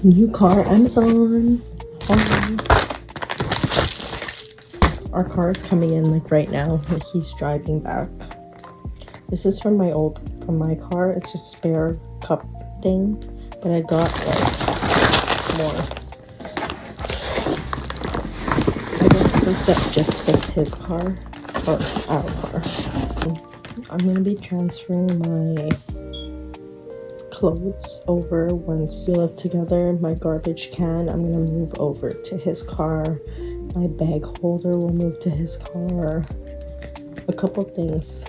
New car, Amazon. Our car is coming in like right now. Like he's driving back. This is from my car. It's a spare cup thing, but I got like more. I got stuff that just fits his car or our car. I'm gonna be transferring my clothes over once we live together. My garbage can, I'm gonna move over to his car. My bag holder will move to his car. A couple things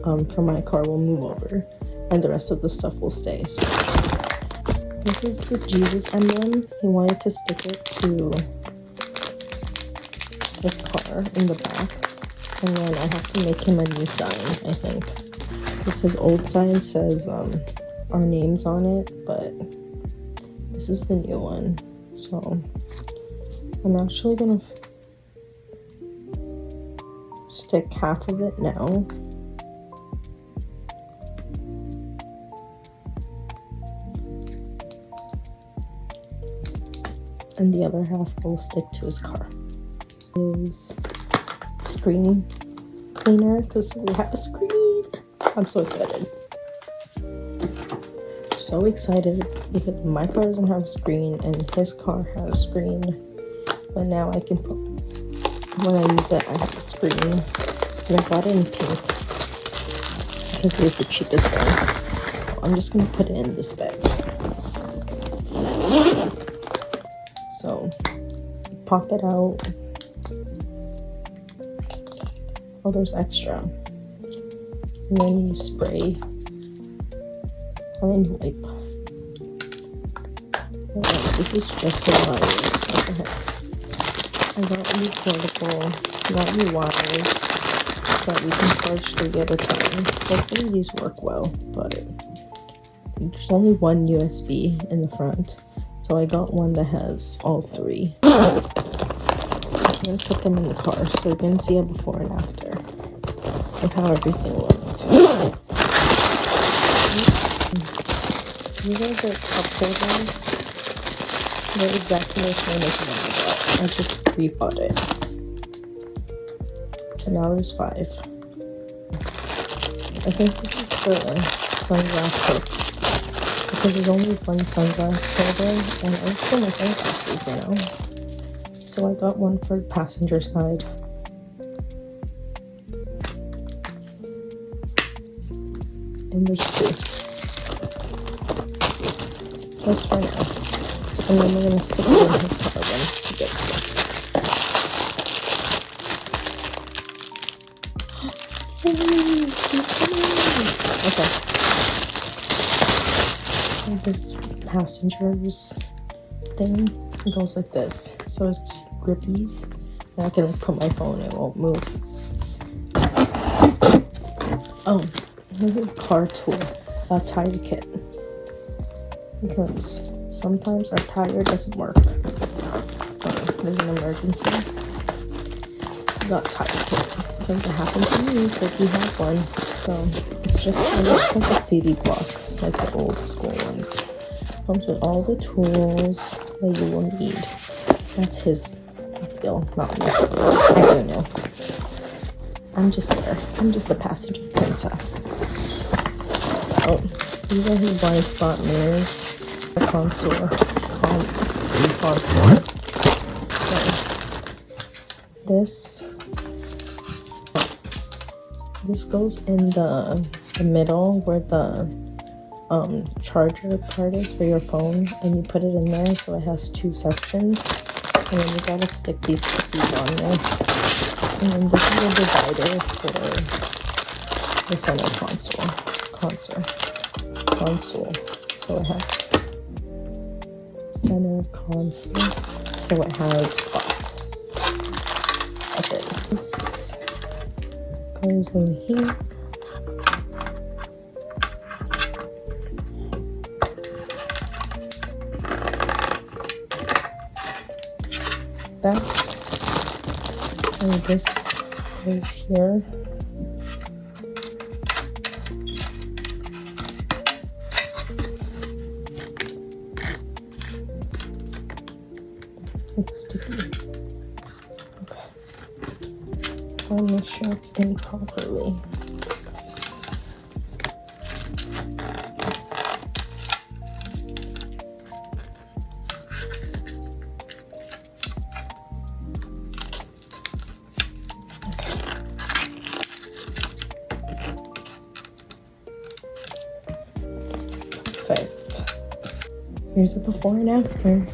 from my car will move over, and the rest of the stuff will stay. So this is the Jesus emblem. He wanted to stick it to his car in the back, and then I have to make him a new sign, I think. Because his old sign says our names on it, but this is the new one. So I'm actually gonna stick half of it now. And the other half will stick to his car. Is screen cleaner, because we have a screen. I'm so excited. So excited because my car doesn't have a screen and his car has a screen. But now I can put, when I use it, I have a screen. And I got it in pink because it was the cheapest one. So I'm just gonna put it in this bag. So pop it out. Oh, there's extra. And then you spray. And then you wipe. Oh, this is just the wires. What the heck? I got new portable, not new wires, that we can charge 3 at a time. Hopefully these work well, but there's only one USB in the front. So I got one that has all 3. I'm gonna put them in the car, so you're gonna see a before and after of how everything looked. These are the cup holders. They're exactly the same as the one I got. I just rebought it. And now there's 5. I think this is the sunglass hook. Because there's only one sunglass holder, and I still my sunglasses, you know. So I got one for the passenger side. And there's 2. Just for now. And then we're gonna stick it in his car once he gets there. Hey, he's coming! Okay. This passenger's thing goes like this, so it's grippies, and I can like put my phone and it won't move. Oh, here's a car tool, a tire kit, because sometimes our tire doesn't work. There's an emergency. Got tire kit because it happened to me, but he had one. So it's just like a CD box, like the old school ones. Comes with all the tools that you will need. That's his deal, not me. I don't know. I'm just there. I'm just a passenger princess. Oh, these are his blind spot mirrors. The console. So, this goes in the middle where the charger part is for your phone, and you put it in there so it has 2 sections, and then you gotta stick these cookies on there. And then this is a divider for the center console. So it has center console, so it has spots. Okay, this goes in here. That, and this is here. It's sticky. Okay. I want to make sure it's in properly. Perfect. Here's a before and after.